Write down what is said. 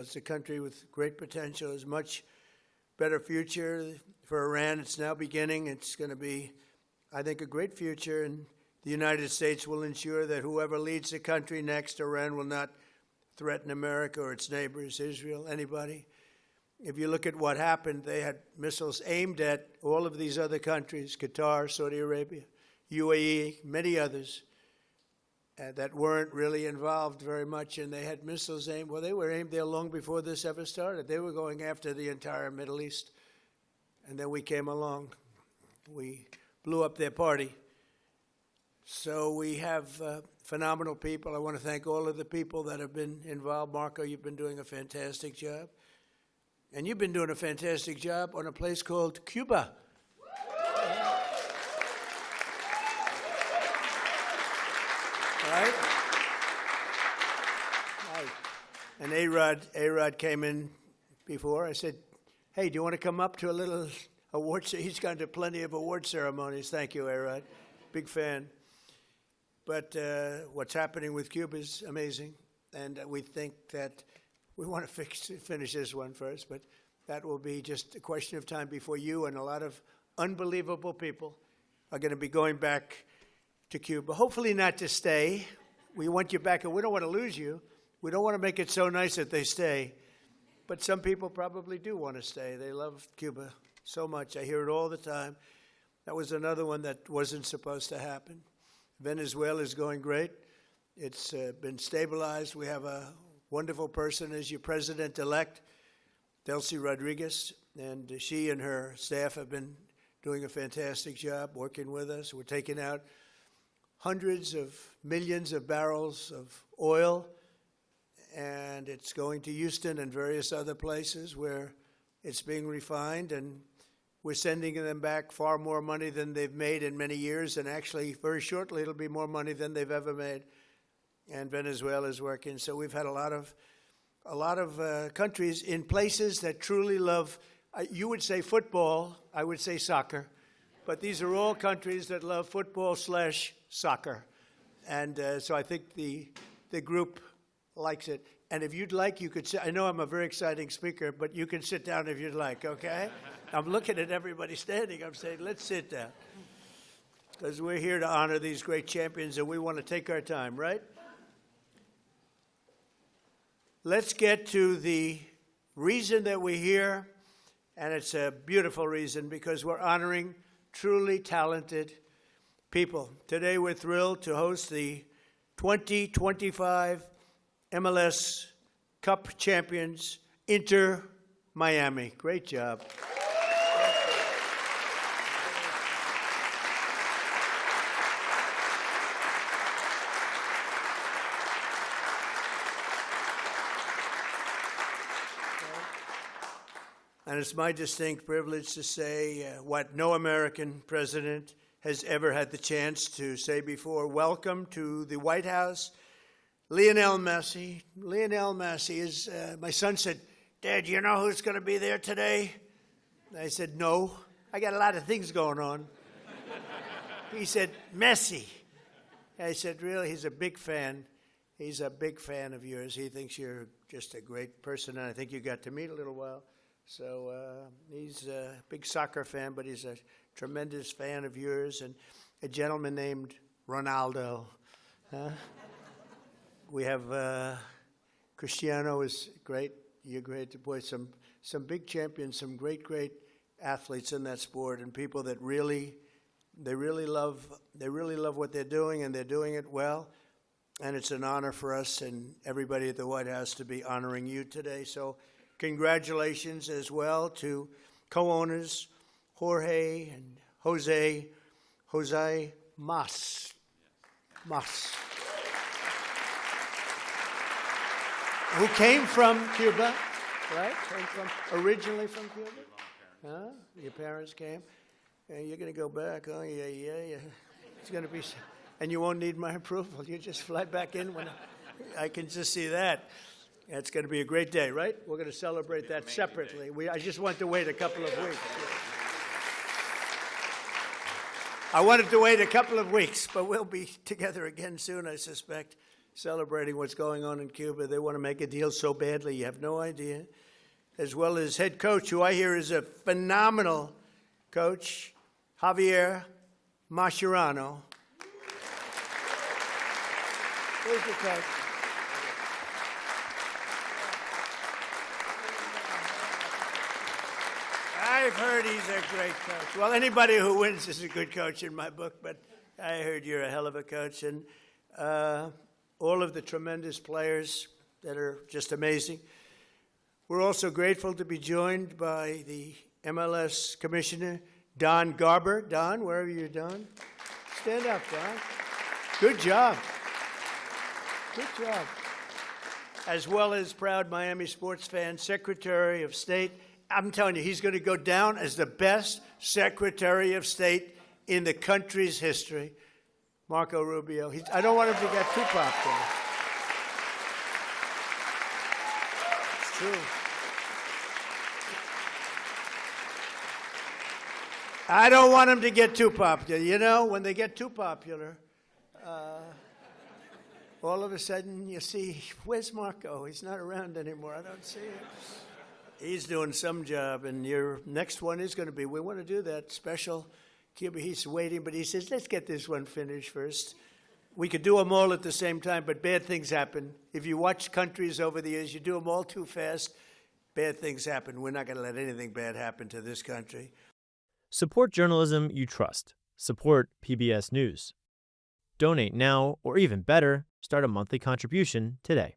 It's a country with great potential, has much better future for Iran. It's now beginning. It's going to be, I think, a great future, and the United States will ensure that whoever leads the country next, Iran will not threaten America or its neighbors, Israel, anybody. If you look at what happened, they had missiles aimed at all of these other countries, Qatar, Saudi Arabia, UAE, many others, that weren't really involved very much, and they had missiles aimed. Well, they were aimed there long before this ever started. They were going after the entire Middle East, and then we came along. We blew up their party. So we have phenomenal people. I want to thank all of the people that have been involved. Marco, you've been doing a fantastic job. And you've been doing a fantastic job on a place called Cuba. Right? And A-Rod came in before. I said, hey, do you want to come up to a little award? He's gone to plenty of award ceremonies. Thank you, A-Rod. Big fan. But what's happening with Cuba is amazing. And we think that we want to finish this one first, but that will be just a question of time before you and a lot of unbelievable people are going to be going back to Cuba. Hopefully not to stay. We want you back, and we don't want to lose you. We don't want to make it so nice that they stay. But some people probably do want to stay. They love Cuba so much. I hear it all the time. That was another one that wasn't supposed to happen. Venezuela is going great. It's been stabilized. We have a wonderful person as your president-elect, Delcy Rodriguez, and she and her staff have been doing a fantastic job working with us. We're taking out hundreds of millions of barrels of oil, and it's going to Houston and various other places where it's being refined, and we're sending them back far more money than they've made in many years, and actually very shortly it'll be more money than they've ever made. And Venezuela is working. So we've had a lot of countries in places that truly love, you would say football, I would say soccer, but these are all countries that love football/soccer. And so I think the group likes it. And if you'd like, you could sit. I know I'm a very exciting speaker, but you can sit down if you'd like, okay? I'm looking at everybody standing. I'm saying, let's sit down. Because we're here to honor these great champions, and we want to take our time, right? Let's get to the reason that we're here, and it's a beautiful reason because we're honoring truly talented people. Today we're thrilled to host the 2025 MLS Cup champions, Inter Miami. Great job. And it's my distinct privilege to say what no American president has ever had the chance to say before. Welcome to the White House, Lionel Messi. Lionel Messi is, my son said, Dad, you know who's going to be there today? I said, no. I got a lot of things going on. He said, Messi. I said, really? He's a big fan. He's a big fan of yours. He thinks you're just a great person, and I think you got to meet a little while. So he's a big soccer fan, but he's a tremendous fan of yours, and a gentleman named Ronaldo. We have Cristiano is great. You're great. Boy, some big champions, some great athletes in that sport, and people that really love what they're doing, and they're doing it well. And it's an honor for us and everybody at the White House to be honoring you today. So congratulations as well to co-owners Jorge and Jose Mas. Who came from Cuba, right? Originally from Cuba? Huh? Your parents came? You're going to go back, huh? Yeah. It's going to be, and you won't need my approval. You just fly back in when I can just see that. It's going to be a great day, right? We're going to celebrate that separately. I just want to wait a couple of weeks. I wanted to wait a couple of weeks, but we'll be together again soon, I suspect. celebrating what's going on in Cuba. They want to make a deal so badly, you have no idea. As well as head coach, who I hear is a phenomenal coach, Javier Mascherano. Where's the coach? I've heard he's a great coach. Well, anybody who wins is a good coach in my book, but I heard you're a hell of a coach. And all of the tremendous players that are just amazing. We're also grateful to be joined by the MLS Commissioner, Don Garber. Don, wherever you're, Don. Stand up, Don. Good job. Good job. As well as proud Miami sports fan, Secretary of State. I'm telling you, he's going to go down as the best Secretary of State in the country's history, Marco Rubio. I don't want him to get too popular. It's true. I don't want him to get too popular. You know, when they get too popular, all of a sudden you see, where's Marco? He's not around anymore. I don't see him. He's doing some job, and your next one is going to be, we want to do that special Cuba. He's waiting, but he says, let's get this one finished first. We could do them all at the same time, but bad things happen. If you watch countries over the years, you do them all too fast, bad things happen. We're not going to let anything bad happen to this country. Support journalism you trust. Support PBS News. Donate now, or even better, start a monthly contribution today.